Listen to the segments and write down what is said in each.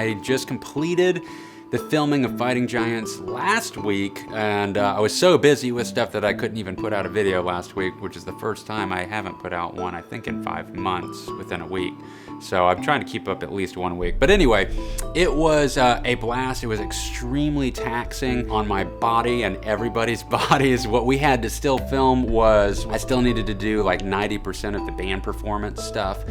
I just completed the filming of Fighting Giants last week, and I was so busy with stuff that I couldn't even put out a video last week, which is the first time I haven't put out one, I think, in 5 months within a week. So I'm trying to keep up at least 1 week. But anyway, it was a blast. It was extremely taxing on my body and everybody's bodies. What we had to still film was, I still needed to do like 90% of the band performance stuff.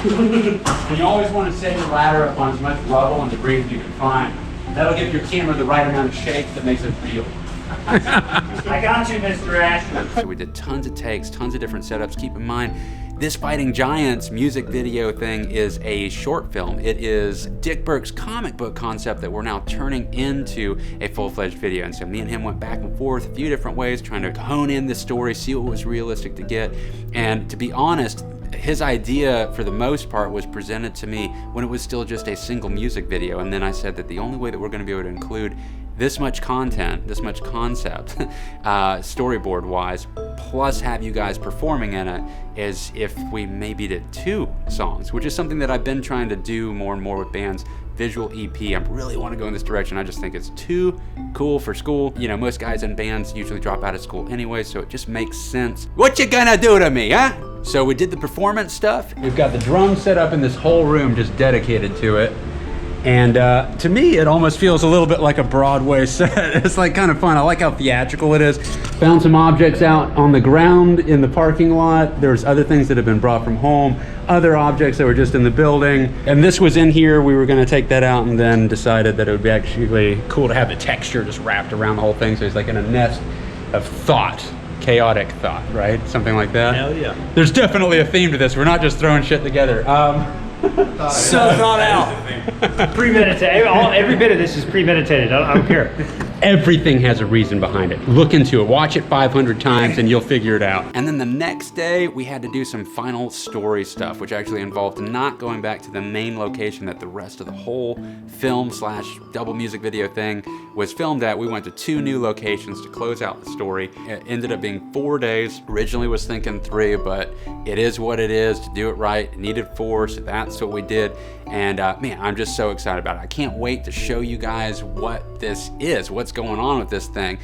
And you always want to set your ladder up on as much rubble and debris as you can find. That'll give your camera the right amount of shake that makes it real. I got you, Mr. Asher. So we did tons of takes, tons of different setups. Keep in mind, this Fighting Giants music video thing is a short film. It is Dick Burke's comic book concept that we're now turning into a full-fledged video. And so me and him went back and forth a few different ways, trying to hone in this story, see what was realistic to get. And to be honest, his idea, for the most part, was presented to me when it was still just a single music video. And then I said that the only way that we're going to be able to include this much content, this much concept, storyboard-wise, plus have you guys performing in it, is if we maybe did 2 songs, which is something that I've been trying to do more and more with bands. Visual EP, I really want to go in this direction. I just think it's too cool for school. You know, most guys in bands usually drop out of school anyway, so it just makes sense. What you gonna do to me, huh? So we did the performance stuff. We've got the drums set up in this whole room just dedicated to it. And to me, it almost feels a little bit like a Broadway set. It's like kind of fun. I like how theatrical it is. Found some objects out on the ground in the parking lot. There's other things that have been brought from home, other objects that were just in the building. And this was in here. We were gonna take that out and then decided that it would be actually cool to have the texture just wrapped around the whole thing. So it's like in a nest of thought. Chaotic thought, right? Something like that. Hell yeah. There's definitely a theme to this. We're not just throwing shit together. So thought out. Premeditated. Every bit of this is premeditated. I don't care. Everything has a reason behind it. Look into it. Watch it 500 times and you'll figure it out. And then the next day, we had to do some final story stuff, which actually involved not going back to the main location that the rest of the whole film / double music video thing was filmed at. We went to 2 new locations to close out the story. It ended up being 4 days. Originally was thinking 3, but it is what it is. To do it right, it needed 4, so that's what we did. And man, I'm just so excited about it. I can't wait to show you guys what this is, what's going on with this thing.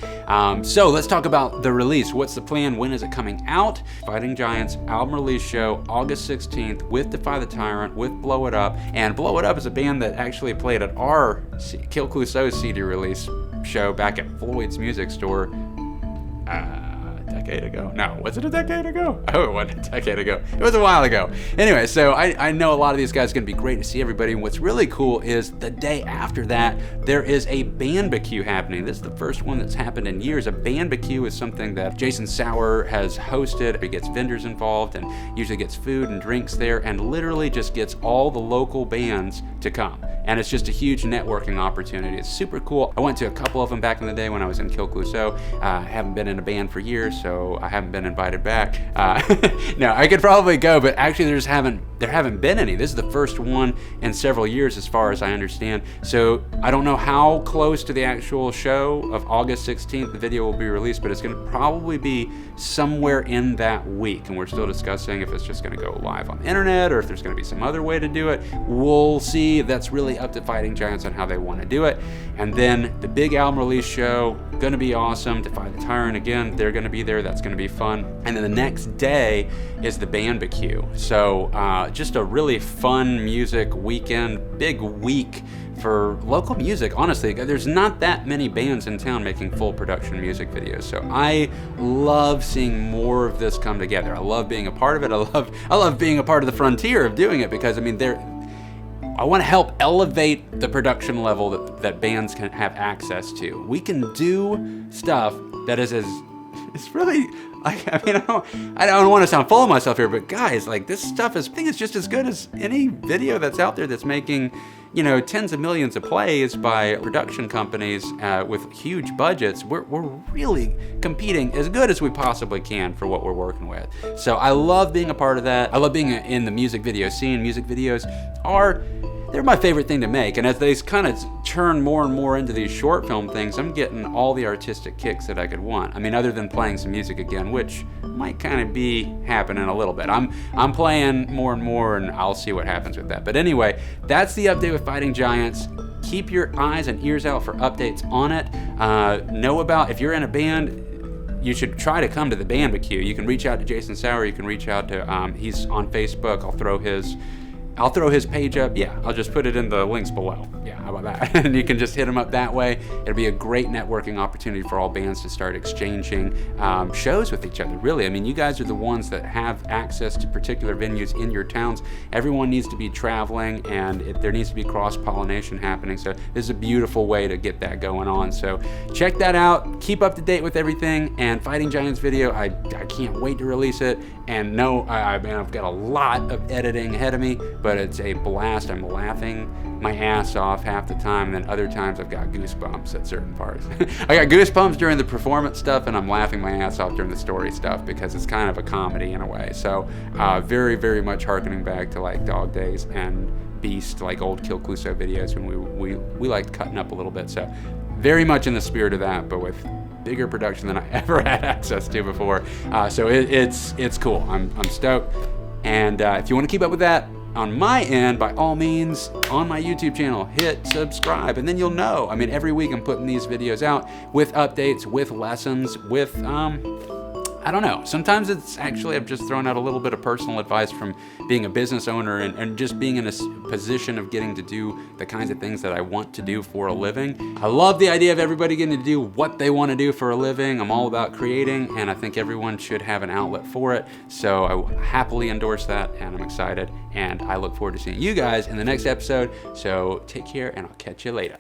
So let's talk about the release. What's the plan? When is it coming out? Fighting Giants album release show, August 16th, with Defy the Tyrant, with Blow It Up. And Blow It Up is a band that actually played at our Kill Clouseau's CD release show back at Floyd's Music Store. Decade ago. No, was it a decade ago? Oh, it wasn't a decade ago. It was a while ago. Anyway, so I know a lot of these guys are going to be great to see everybody. And what's really cool is the day after that, there is a barbecue happening. This is the first one that's happened in years. A barbecue is something that Jason Sauer has hosted. He gets vendors involved and usually gets food and drinks there and literally just gets all the local bands to come. And it's just a huge networking opportunity. It's super cool. I went to a couple of them back in the day when I was in Kill Clouseau. Haven't been in a band for years, so I haven't been invited back. No, I could probably go, but actually there haven't been any. This is the first one in several years as far as I understand. So I don't know how close to the actual show of August 16th the video will be released, but it's gonna probably be somewhere in that week. And we're still discussing if it's just gonna go live on the internet or if there's gonna be some other way to do it. We'll see. That's really up to Fighting Giants on how they wanna do it. And then the big album release show, gonna be awesome. Defy the Tyrant, again, they're gonna be there. That's gonna be fun. And then the next day is the barbecue. So just a really fun music weekend, big week for local music. Honestly, there's not that many bands in town making full production music videos. So I love seeing more of this come together. I love being a part of it. I love being a part of the frontier of doing it because I mean, I want to help elevate the production level that bands can have access to. We can do stuff that is it's really, I don't want to sound full of myself here, but guys, like this stuff I think it's just as good as any video that's out there that's making, you know, tens of millions of plays by production companies with huge budgets. We're really competing as good as we possibly can for what we're working with. So I love being a part of that. I love being in the music video scene. Music videos they're my favorite thing to make. And as they kind of turn more and more into these short film things, I'm getting all the artistic kicks that I could want. I mean, other than playing some music again, which might kind of be happening a little bit. I'm playing more and more, and I'll see what happens with that. But anyway, that's the update with Fighting Giants. Keep your eyes and ears out for updates on it. Know about, if you're in a band, you should try to come to the barbecue. You can reach out to Jason Sauer. You can reach out to, he's on Facebook. I'll throw his page up. Yeah, I'll just put it in the links below. Yeah, how about that? And you can just hit him up that way. It'll be a great networking opportunity for all bands to start exchanging shows with each other, really. I mean, you guys are the ones that have access to particular venues in your towns. Everyone needs to be traveling, and there needs to be cross-pollination happening. So this is a beautiful way to get that going on. So check that out. Keep up to date with everything. And Fighting Giants video, I can't wait to release it. And no, I've got a lot of editing ahead of me, but it's a blast. I'm laughing my ass off half the time, and then other times I've got goosebumps at certain parts. I got goosebumps during the performance stuff, and I'm laughing my ass off during the story stuff because it's kind of a comedy in a way. So very, very much harkening back to like Dog Days and Beast, like old Kill Cluso videos when we liked cutting up a little bit. So very much in the spirit of that, but with bigger production than I ever had access to before. So it's cool. I'm stoked. And if you want to keep up with that on my end, by all means, on my YouTube channel, hit subscribe, and then you'll know. I mean, every week I'm putting these videos out with updates, with lessons, with I don't know. Sometimes it's actually, I've just thrown out a little bit of personal advice from being a business owner and just being in a position of getting to do the kinds of things that I want to do for a living. I love the idea of everybody getting to do what they want to do for a living. I'm all about creating, and I think everyone should have an outlet for it. So I happily endorse that, and I'm excited, and I look forward to seeing you guys in the next episode. So take care, and I'll catch you later.